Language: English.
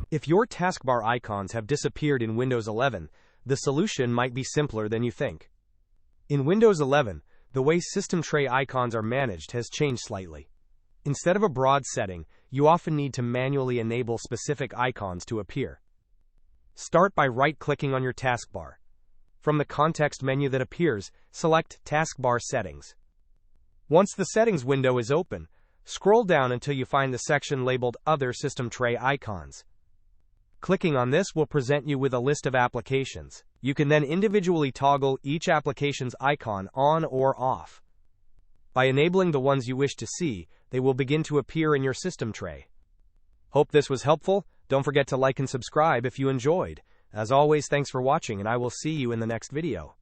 If your taskbar icons have disappeared in Windows 11, the solution might be simpler than you think. In Windows 11, the way system tray icons are managed has changed slightly. Instead of a broad setting, you often need to manually enable specific icons to appear. Start by right-clicking on your taskbar. From the context menu that appears, select Taskbar Settings. Once the Settings window is open, scroll down until you find the section labeled Other System Tray Icons. Clicking on this will present you with a list of applications. You can then individually toggle each application's icon on or off. By enabling the ones you wish to see, they will begin to appear in your system tray. Hope this was helpful. Don't forget to like and subscribe if you enjoyed. As always, thanks for watching, and I will see you in the next video.